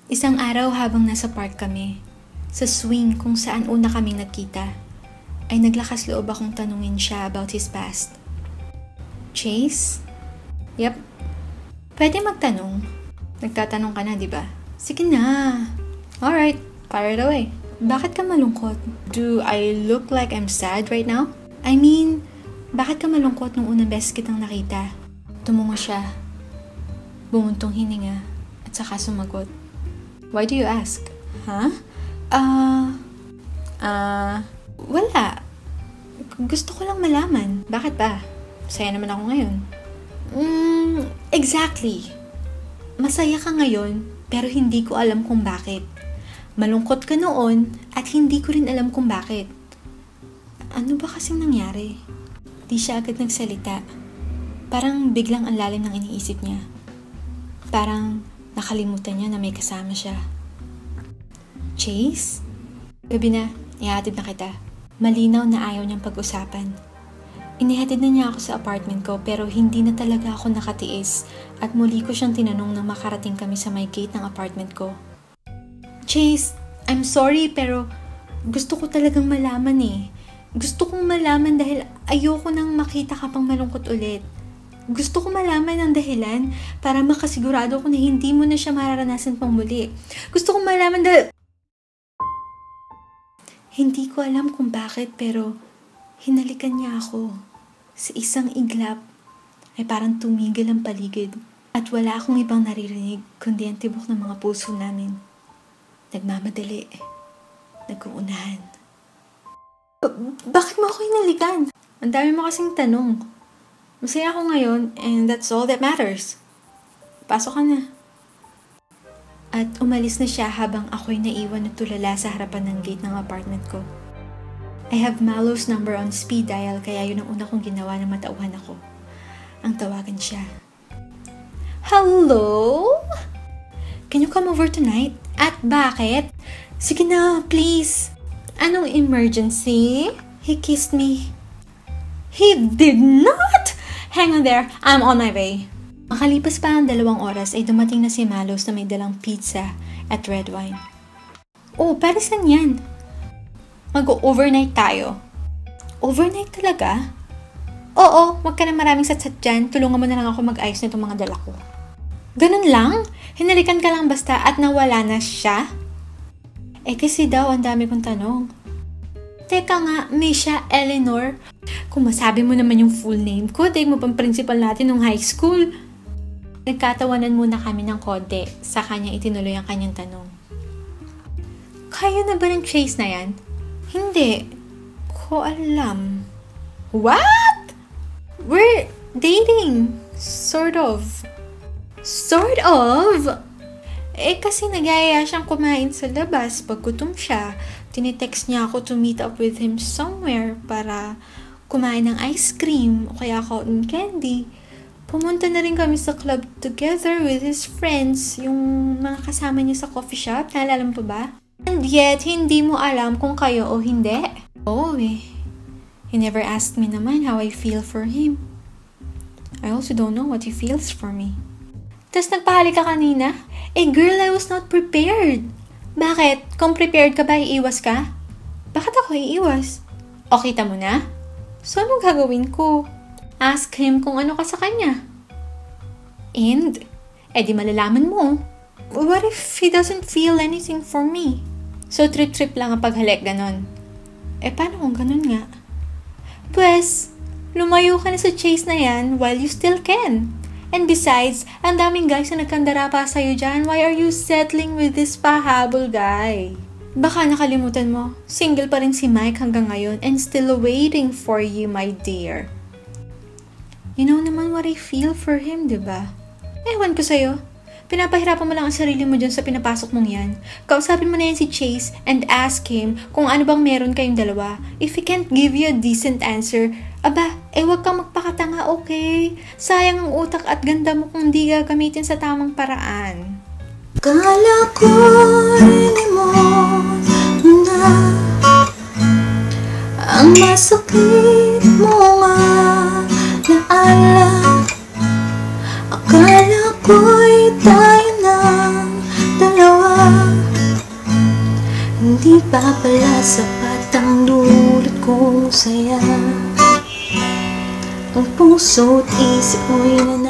Isang araw habang nasa park kami, sa swing kung saan una kaming nagkita, ay naglakas loob akong tanungin siya about his past. Chase? Yep. Pwede magtanong. Nagtatanong ka na, di ba? Sige na. Alright, fire it away. Bakit ka malungkot? Do I look like I'm sad right now? I mean, bakit ka malungkot nung unang beses kitang nakita? Tumungo siya. Bumuntong hininga at saka sumagot. Why do you ask? Huh? Wala. Gusto ko lang malaman. Bakit ba? Masaya naman ako ngayon. Exactly. Masaya ka ngayon, pero hindi ko alam kung bakit. Malungkot ka noon, at hindi ko rin alam kung bakit. Ano ba kasing nangyari? Di siya agad nagsalita. Parang biglang ang lalim ng iniisip niya. Parang nakalimutan niya na may kasama siya. Chase? Gabi na, ihatid na kita. Malinaw na ayaw niyang pag-usapan. Inihatid na niya ako sa apartment ko pero hindi na talaga ako nakatiis at muli ko siyang tinanong nang makarating kami sa may gate ng apartment ko. Chase, I'm sorry pero gusto ko talagang malaman eh. Gusto kong malaman dahil ayoko nang makita ka pang malungkot ulit. Gusto ko malaman ang dahilan para makasigurado ko na hindi mo na siya mararanasan pang muli. Gusto kong malaman dahil... Hindi ko alam kung bakit pero hinalikan niya ako. Sa isang iglap ay parang tumigil ang paligid at wala akong ibang naririnig kundi ang tibok ng mga puso namin. Nagmamadali. Nag-uunahan. Bakit mo ako hinalikan? Ang dami mo kasing tanong. Masaya ako ngayon and that's all that matters. Pasok ka na. At umalis na siya habang ako'y naiwan na tulala sa harapan ng gate ng apartment ko. I have Malo's number on speed dial kaya yun ang una kong ginawa na matauhan ako. Ang tawagan siya. Hello? Can you come over tonight? At bakit? Sige na, please. Anong emergency? He kissed me. He did not! Hang on there, I'm on my way. Makalipas pa ang 2 oras ay dumating na si Malos na may dalang pizza at red wine. Oh, para saan yan? Mag-overnight tayo. Overnight talaga? Oo, wag ka na maraming satsat dyan. Tulungan mo na lang ako mag-ayos nitong mga dala ko. Ganun lang? Hinalikan ka lang basta at nawala na siya? Eh kasi daw ang dami kong tanong. Teka nga, Misha Eleanor. Kung masabi mo naman yung full name ko, dahil mo pang principal natin nung high school. Nagkatawanan muna kami ng konti, sa kanya itinuloy ang kanyang tanong. Kaya na ba ng Chase na yan? Hindi. Ko alam. What? We're dating. Sort of. Sort of? Eh kasi nagyaya siyang kumain sa labas pag gutom siya. Tinitext niya ako to meet up with him somewhere para kumain ng ice cream o kaya cotton candy. Pumunta na rin kami sa club together with his friends, yung mga kasama niya sa coffee shop. Naalala mo pa ba? And yet, hindi mo alam kung kayo o hindi. Oh eh. He never asked me naman how I feel for him. I also don't know what he feels for me. Tas nagpahalik ka kanina? Eh girl, I was not prepared. Bakit? Kung prepared ka ba, iiwas ka? Bakit ako iiwas? O kita mo na? So anong gagawin ko? Ask him kung ano ka sa kanya. And, di malalaman mo. What if he doesn't feel anything for me? So trip-trip lang ang paghalik, ganon. Paano kung ganon nga? Pues, lumayo ka na sa Chase na yan while you still can. And besides, ang daming guys na nagkandara pa sa'yo dyan. Why are you settling with this pahabol guy? Baka nakalimutan mo, single pa rin si Mike hanggang ngayon and still waiting for you, my dear. You know naman what I feel for him, diba? Ewan ko sa'yo. Pinapahirapan mo lang ang sarili mo dyan sa pinapasok mong yan. Kausapin mo na yan si Chase and ask him kung ano bang meron kayong dalawa. If he can't give you a decent answer, wag kang magpakatanga, okay? Sayang ang utak at ganda mo kung di gagamitin sa tamang paraan. Kala ko rin mo na ang masakit mo nga na alam. Akala ko'y tayo ng dalawa. pa pala sapat ang dulot kong saya. Ang puso't isip mo'y